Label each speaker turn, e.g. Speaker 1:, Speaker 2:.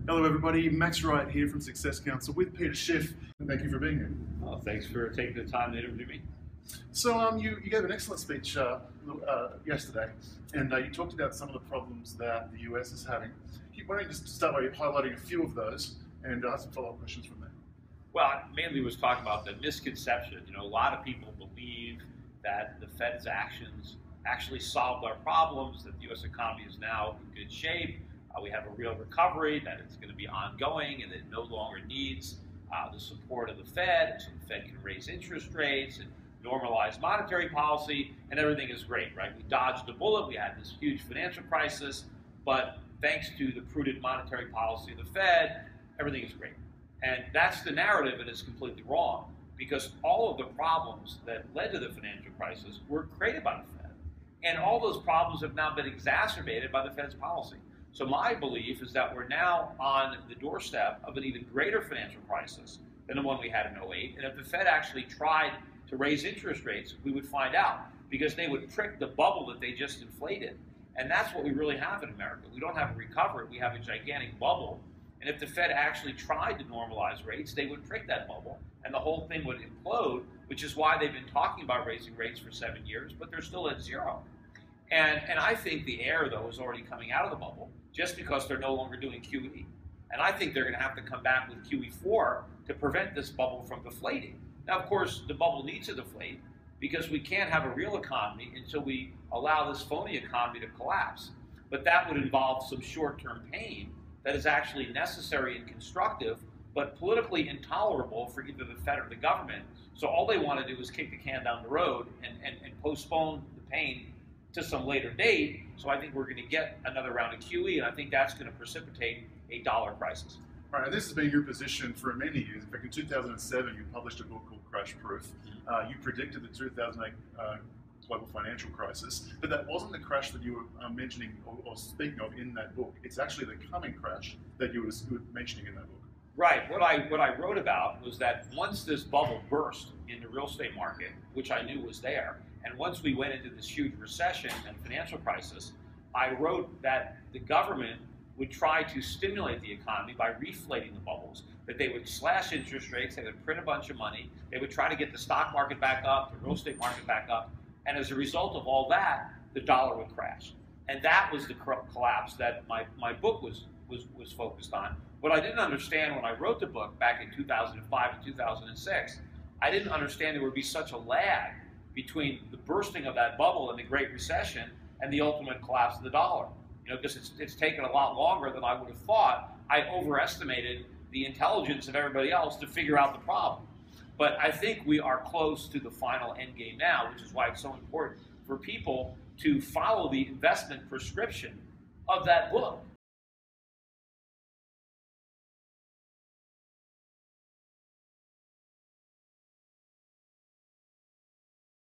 Speaker 1: Hello everybody, Max Wright here from Success Council with Peter Schiff. Thank you for being here.
Speaker 2: Well, thanks for taking the time to interview me.
Speaker 1: So you gave an excellent speech yesterday, and you talked about some of the problems that the US is having. Why don't you just start by highlighting a few of those and ask some follow-up questions from there?
Speaker 2: Well, I mainly was talking about the misconception. A lot of people believe that the Fed's actions actually solved our problems, that the US economy is now in good shape, we have a real recovery, that it's going to be ongoing, and that it no longer needs the support of the Fed, so the Fed can raise interest rates and normalize monetary policy, and everything is great, right? We dodged a bullet, we had this huge financial crisis, but thanks to the prudent monetary policy of the Fed, everything is great. And that's the narrative, and it's completely wrong, because all of the problems that led to the financial crisis were created by the Fed. And all those problems have now been exacerbated by the Fed's policy. So my belief is that we're now on the doorstep of an even greater financial crisis than the one we had in '08. And if the Fed actually tried to raise interest rates, we would find out, because they would prick the bubble that they just inflated. And that's what we really have in America. We don't have a recovery, we have a gigantic bubble. And if the Fed actually tried to normalize rates, they would prick that bubble and the whole thing would implode, which is why they've been talking about raising rates for 7 years, but they're still at zero. And I think the air, though, is already coming out of the bubble just because they're no longer doing QE. And I think they're going to have to come back with QE4 to prevent this bubble from deflating. Now, of course, the bubble needs to deflate because we can't have a real economy until we allow this phony economy to collapse. But that would involve some short-term pain that is actually necessary and constructive, but politically intolerable for either the Fed or the government. So all they want to do is kick the can down the road and postpone the pain to some later date. So I think we're going to get another round of QE, and I think that's going to precipitate a dollar crisis.
Speaker 1: All right, this has been your position for many years. In fact, in 2007, you published a book called Crash Proof. You predicted the 2008 global financial crisis, but that wasn't the crash that you were mentioning or speaking of in that book. It's actually the coming crash that you were mentioning in that book.
Speaker 2: Right. What I wrote about was that once this bubble burst in the real estate market, which I knew was there, and once we went into this huge recession and financial crisis, I wrote that the government would try to stimulate the economy by reflating the bubbles, that they would slash interest rates, they would print a bunch of money, they would try to get the stock market back up, the real estate market back up, and as a result of all that, the dollar would crash. And that was the collapse that my book was focused on. What I didn't understand when I wrote the book back in 2005 and 2006, I didn't understand there would be such a lag between the bursting of that bubble and the Great Recession and the ultimate collapse of the dollar. Because it's taken a lot longer than I would have thought. I overestimated the intelligence of everybody else to figure out the problem. But I think we are close to the final end game now, which is why it's so important for people to follow the investment prescription of that book.